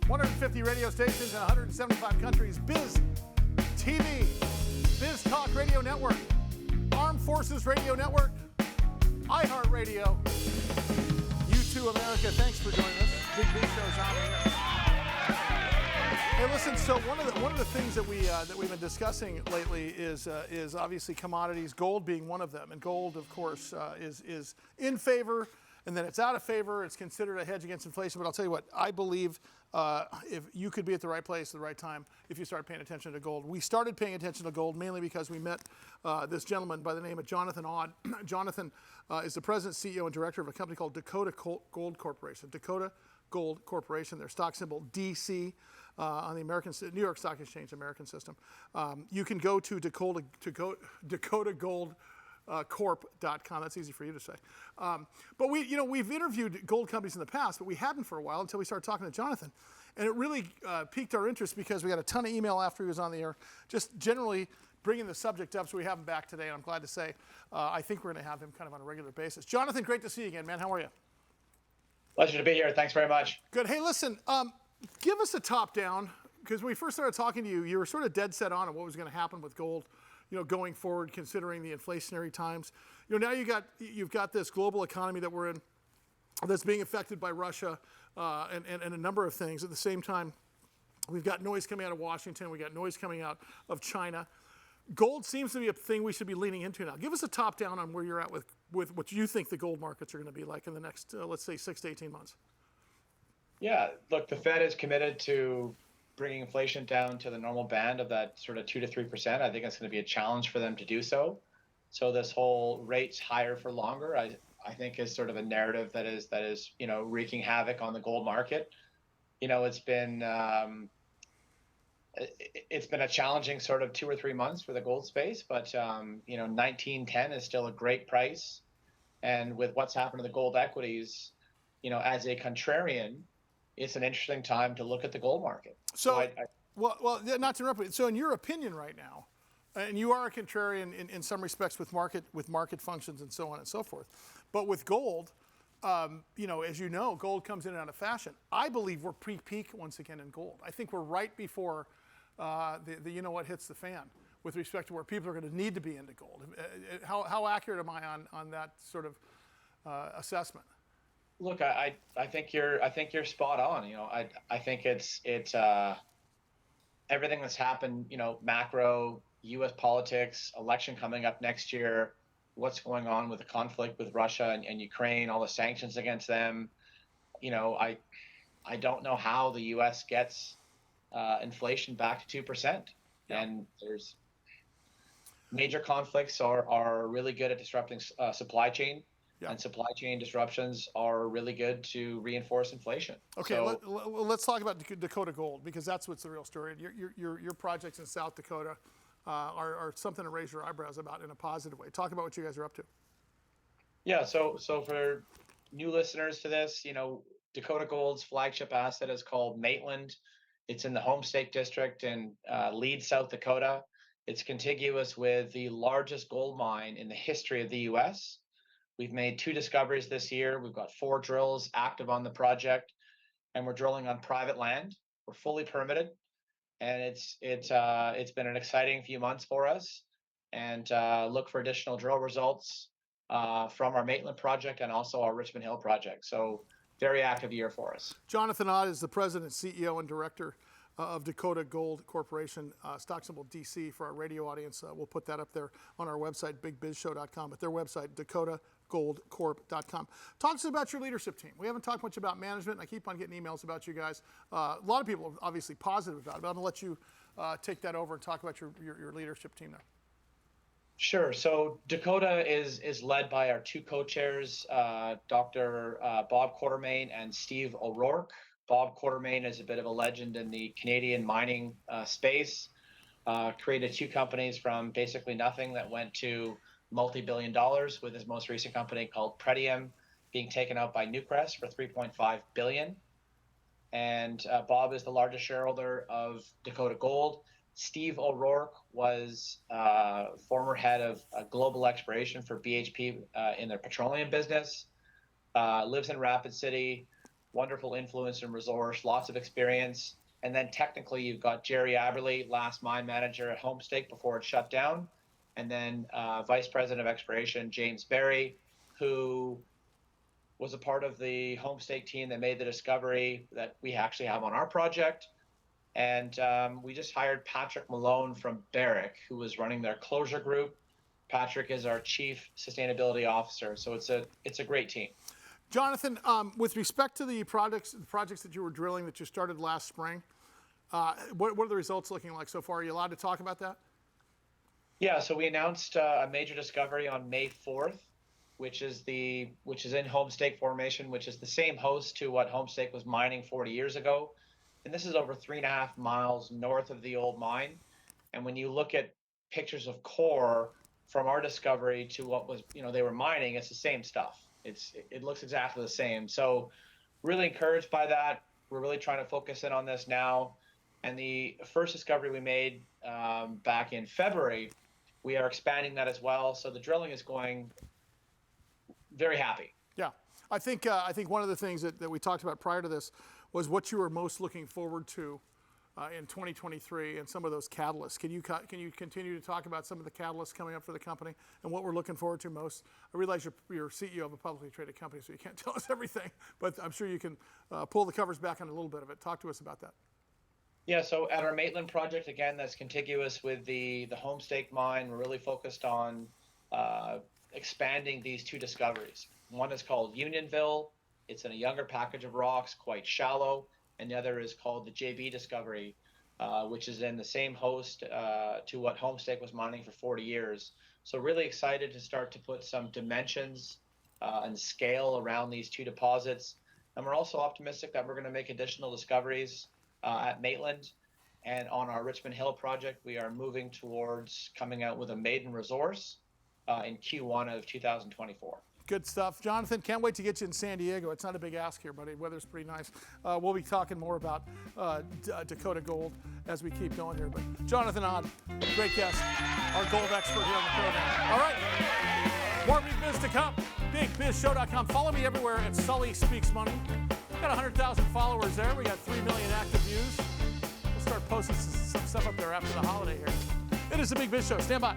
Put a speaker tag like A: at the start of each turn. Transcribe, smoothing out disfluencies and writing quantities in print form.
A: 150 radio stations in 175 countries. BizTV, Biz Talk Radio Network, Armed Forces Radio Network, iHeartRadio, U2 America. Thanks for joining us. Big Biz Show's on here. Hey, listen. So one of the things that we've been discussing lately is obviously commodities. Gold being one of them, and gold, of course, is in favor, and then it's out of favor. It's considered a hedge against inflation. But I'll tell you what, I believe if you could be at the right place at the right time if you start paying attention to gold. We started paying attention to gold mainly because we met this gentleman by the name of Jonathan Awde. Jonathan is the president, CEO, and director of a company called Dakota Gold Corporation. Dakota Gold Corporation. Their stock symbol DC on the New York Stock Exchange American system. You can go to Dakota Gold Corp.com. That's easy for you to say. But we've interviewed gold companies in the past, but we hadn't for a while until we started talking to Jonathan. And it really piqued our interest because we got a ton of email after he was on the air, just generally bringing the subject up. So we have him back today. And I'm glad to say I think we're going to have him kind of on a regular basis. Jonathan, great to see you again, man. How are you?
B: Pleasure to be here. Thanks very much.
A: Good. Hey, listen, give us a top down, because when we first started talking to you, you were sort of dead set on what was going to happen with gold, going forward, considering the inflationary times. Now you've got this global economy that we're in that's being affected by Russia and a number of things. At the same time, we've got noise coming out of Washington. We've got noise coming out of China. Gold seems to be a thing we should be leaning into now. Give us a top down on where you're at with what you think the gold markets are going to be like in the next, let's say, 6 to 18 months.
B: Yeah, look, the Fed is committed to bringing inflation down to the normal band of that sort of 2 to 3%. I think it's going to be a challenge for them to do so. So this whole rates higher for longer, I think, is sort of a narrative that is wreaking havoc on the gold market. It's been a challenging sort of 2 or 3 months for the gold space, but 1910 is still a great price. And with what's happened to the gold equities, as a contrarian, it's an interesting time to look at the gold market.
A: So well, not to interrupt, so in your opinion right now, and you are a contrarian in some respects with market functions and so on and so forth, but with gold, as you know, gold comes in and out of fashion. I believe we're pre-peak once again in gold. I think we're right before the hits the fan with respect to where people are going to need to be into gold. How accurate am I on that sort of assessment?
B: Look, I think you're spot on. I think it's everything that's happened. Macro, U.S. politics, election coming up next year, what's going on with the conflict with Russia and Ukraine, all the sanctions against them. I don't know how the U.S. gets inflation back to 2%.
A: Yeah.
B: And there's major conflicts are really good at disrupting supply chain.
A: Yeah.
B: And supply chain disruptions are really good to reinforce inflation.
A: Okay,
B: so,
A: let's talk about Dakota Gold, because that's what's the real story. Your projects in South Dakota are something to raise your eyebrows about in a positive way. Talk about what you guys are up to.
B: Yeah, so for new listeners to this, Dakota Gold's flagship asset is called Maitland. It's in the Homestake District in Leeds, South Dakota. It's contiguous with the largest gold mine in the history of the U.S. We've made 2 discoveries this year. We've got 4 drills active on the project, and we're drilling on private land. We're fully permitted, and it's been an exciting few months for us. And look for additional drill results from our Maitland project and also our Richmond Hill project. So very active year for us.
A: Jonathan Awde is the president, CEO, and director of Dakota Gold Corporation, stock symbol DC for our radio audience. We'll put that up there on our website, bigbizshow.com, but their website, dakotagoldcorp.com. Talk to us about your leadership team. We haven't talked much about management, and I keep on getting emails about you guys. A lot of people are obviously positive about it, but I'm going to let you take that over and talk about your leadership team now.
B: Sure. So Dakota is led by our 2 co-chairs, Dr. Bob Quartermain and Steve O'Rourke. Bob Quartermain is a bit of a legend in the Canadian mining space. Created 2 companies from basically nothing that went to multi-billion dollars, with his most recent company called Pretium being taken out by Newcrest for $3.5 billion. And Bob is the largest shareholder of Dakota Gold. Steve O'Rourke was former head of global exploration for BHP in their petroleum business, lives in Rapid City, wonderful influence and resource, lots of experience. And then technically, you've got Jerry Aberley, last mine manager at Homestake before it shut down. And then Vice President of Exploration, James Berry, who was a part of the Homestake team that made the discovery that we actually have on our project. And we just hired Patrick Malone from Barrick, who was running their closure group. Patrick is our Chief Sustainability Officer. So it's a great team.
A: Jonathan, with respect to the projects that you were drilling that you started last spring, what are the results looking like so far? Are you allowed to talk about that?
B: Yeah, so we announced a major discovery on May 4th, which is in Homestake Formation, which is the same host to what Homestake was mining 40 years ago. And this is over 3.5 miles north of the old mine. And when you look at pictures of core from our discovery to what was, they were mining, it's the same stuff. It looks exactly the same. So really encouraged by that. We're really trying to focus in on this now. And the first discovery we made back in February, we are expanding that as well. So the drilling is going very happy.
A: Yeah, I think one of the things that we talked about prior to this was what you were most looking forward to in 2023 and some of those catalysts. Can you continue to talk about some of the catalysts coming up for the company and what we're looking forward to most? I realize you're CEO of a publicly traded company, so you can't tell us everything, but I'm sure you can pull the covers back on a little bit of it. Talk to us about that.
B: Yeah, so at our Maitland project, again, that's contiguous with the Homestake mine, we're really focused on expanding these two discoveries. One is called Unionville. It's in a younger package of rocks, quite shallow. And the other is called the JB discovery, which is in the same host to what Homestake was mining for 40 years. So really excited to start to put some dimensions and scale around these two deposits. And we're also optimistic that we're going to make additional discoveries at Maitland. And on our Richmond Hill project, we are moving towards coming out with a maiden resource in Q1 of 2024.
A: Good stuff. Jonathan, can't wait to get you in San Diego. It's not a big ask here, buddy. Weather's pretty nice. We'll be talking more about Dakota Gold as we keep going here. But Jonathan Awde, great guest, our gold expert here on the program. All right, more Big Biz to come. BigBizShow.com. Follow me everywhere at Sully Speaks Money. We've got 100,000 followers there. We got 3 million active views. We'll start posting some stuff up there after the holiday here. It is the Big Biz Show. Stand by.